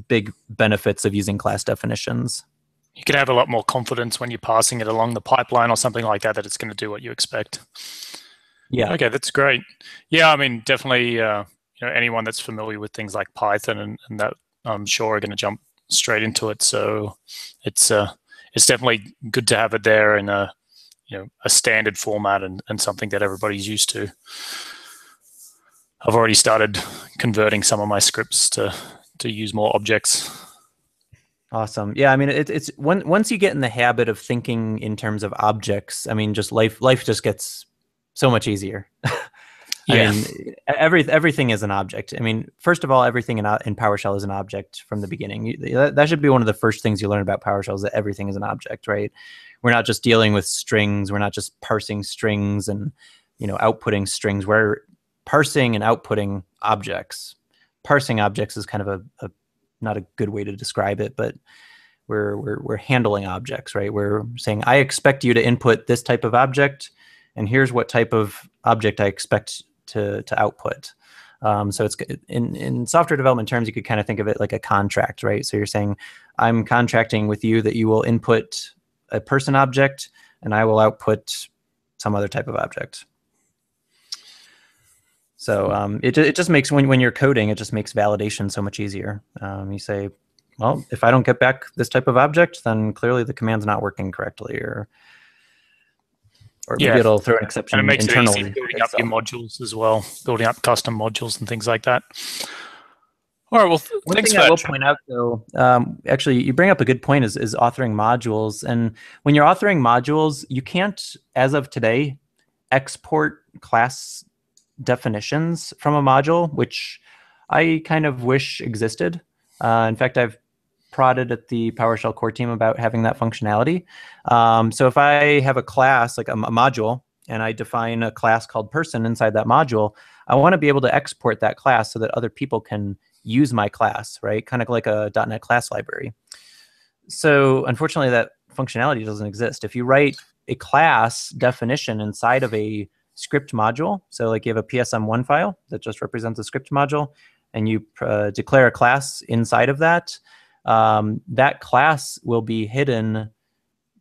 big benefits of using class definitions. You can have a lot more confidence when you're passing it along the pipeline or something like that it's going to do what you expect. Yeah. Okay, that's great. Yeah, I mean, definitely, anyone that's familiar with things like Python and that, I'm sure are going to jump straight into it. So it's definitely good to have it there in a standard format and something that everybody's used to. I've already started converting some of my scripts to use more objects. Awesome. Yeah, I mean, it's once you get in the habit of thinking in terms of objects, I mean, just life just gets so much easier. Yeah. I mean, everything is an object. I mean, first of all, everything in PowerShell is an object from the beginning. That should be one of the first things you learn about PowerShell, is that everything is an object, right? We're not just dealing with strings. We're not just parsing strings and outputting strings. We're parsing and outputting objects. Parsing objects is kind of a not a good way to describe it, but we're handling objects, right? We're saying, I expect you to input this type of object, and here's what type of object I expect to output. So it's in software development terms, you could kind of think of it like a contract, right? So you're saying, I'm contracting with you that you will input a person object, and I will output some other type of object. So it just makes, when you're coding, it just makes validation so much easier. You say, well, if I don't get back this type of object, then clearly the command's not working correctly, or maybe it'll throw an exception and it makes internally. it easy building up your modules as well, building up custom modules and things like that. All right, well, one thing I will point out, though, actually, you bring up a good point, is authoring modules. And when you're authoring modules, you can't, as of today, export class definitions from a module, which I kind of wish existed. In fact, I've prodded at the PowerShell core team about having that functionality. So if I have a class, like a module, and I define a class called person inside that module, I want to be able to export that class so that other people can use my class, right? Kind of like a .NET class library. So unfortunately, that functionality doesn't exist. If you write a class definition inside of a script module, so like you have a PSM1 file that just represents a script module, and you declare a class inside of that, that class will be hidden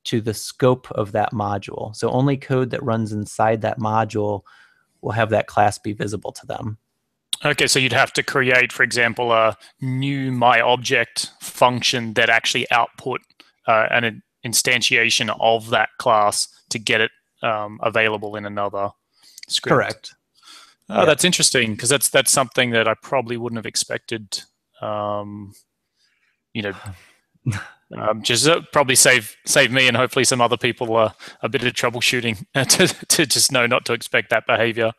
to the scope of that module. So only code that runs inside that module will have that class be visible to them. Okay, so you'd have to create, for example, a new myObject function that actually output an instantiation of that class to get it available in another script. Correct. Oh, yeah. That's interesting, because that's something that I probably wouldn't have expected. Just probably save me and hopefully some other people a bit of troubleshooting to just know not to expect that behavior.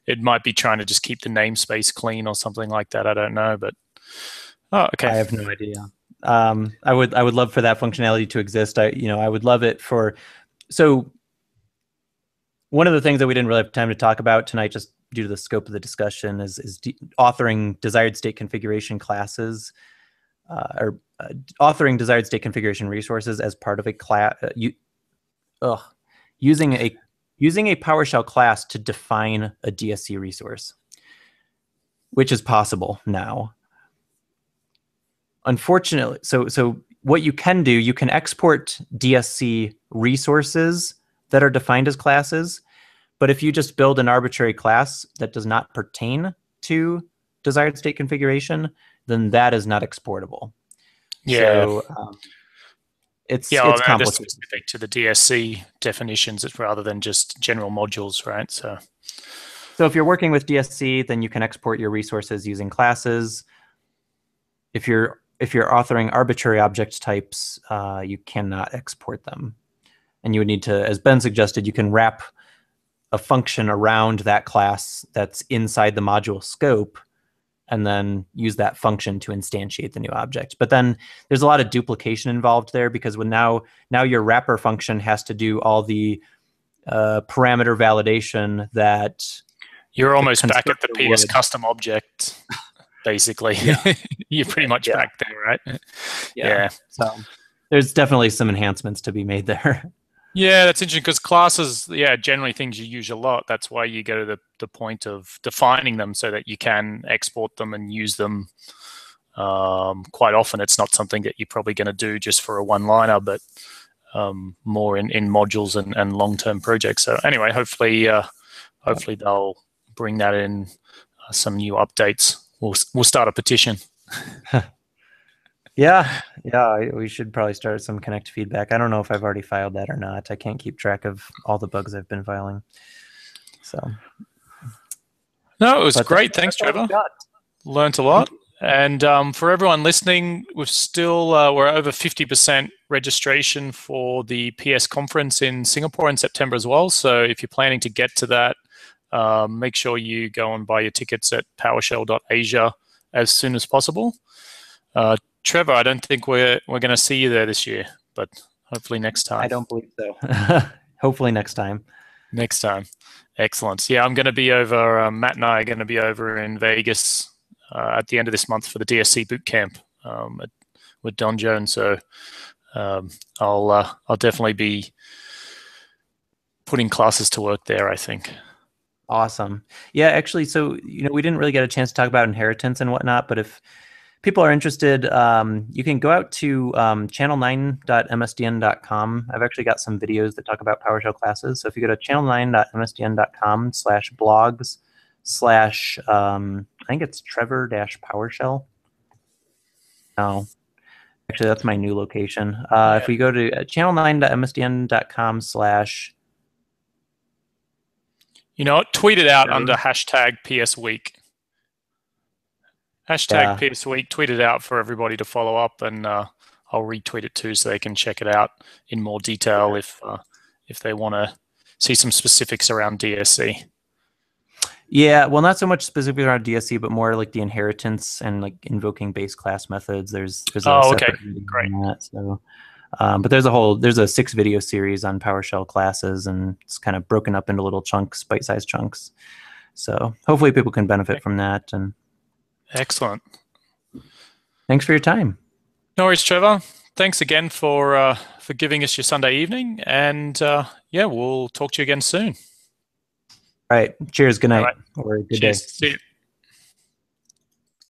It might be trying to just keep the namespace clean or something like that. I don't know, but okay. I have no idea. I would love for that functionality to exist. I would love it for. So one of the things that we didn't really have time to talk about tonight, just due to the scope of the discussion, is authoring desired state configuration classes, or authoring desired state configuration resources as part of a class. Using a PowerShell class to define a DSC resource, which is possible now. Unfortunately, so what you can do, you can export DSC resources that are defined as classes, but if you just build an arbitrary class that does not pertain to desired state configuration, then that is not exportable. Yeah. So it's complicated. Specific to the DSC definitions rather than just general modules, right? So if you're working with DSC, then you can export your resources using classes. If you're authoring arbitrary object types, you cannot export them. And you would need to, as Ben suggested, you can wrap a function around that class that's inside the module scope, and then use that function to instantiate the new object. But then there's a lot of duplication involved there, because when now your wrapper function has to do all the parameter validation that you're almost back at the PS custom object, basically. Yeah. You're pretty much back there, right? Yeah. So there's definitely some enhancements to be made there. Yeah, that's interesting, because classes, generally things you use a lot. That's why you go to the point of defining them so that you can export them and use them quite often. It's not something that you're probably going to do just for a one-liner, but more in modules and long-term projects. So anyway, hopefully they'll bring that in some new updates. We'll start a petition. Yeah, we should probably start some Connect feedback. I don't know if I've already filed that or not. I can't keep track of all the bugs I've been filing. So, no, it was great. Thanks, Trevor. Learned a lot. And for everyone listening, we're over 50% registration for the PS conference in Singapore in September as well. So if you're planning to get to that, make sure you go and buy your tickets at PowerShell.asia as soon as possible. Trevor, I don't think we're going to see you there this year, but hopefully next time. I don't believe so. Hopefully next time. Next time. Excellent. Yeah, I'm going to be over, Matt and I are going to be over in Vegas at the end of this month for the DSC boot camp with Don Jones. So I'll definitely be putting classes to work there, I think. Awesome. Yeah, actually, so we didn't really get a chance to talk about inheritance and whatnot, but if people are interested, you can go out to channel9.msdn.com. I've actually got some videos that talk about PowerShell classes. So if you go to channel9.msdn.com/blogs/ I think it's Trevor-PowerShell. No, actually, that's my new location. If we go to channel9.msdn.com/ tweet it out under hashtag PS Week. Hashtag PS Week, tweet it out for everybody to follow up, and I'll retweet it too so they can check it out in more detail if they want to see some specifics around DSC. Yeah, well, not so much specifically around DSC, but more like the inheritance and like invoking base class methods. There's a separate video on that. So, but there's a 6-video series on PowerShell classes, and it's kind of broken up into little chunks, bite-sized chunks. So hopefully people can benefit from that. And excellent. Thanks for your time. No worries, Trevor. Thanks again for giving us your Sunday evening, and yeah, we'll talk to you again soon. All right. Cheers. Good night. Or good day. See you.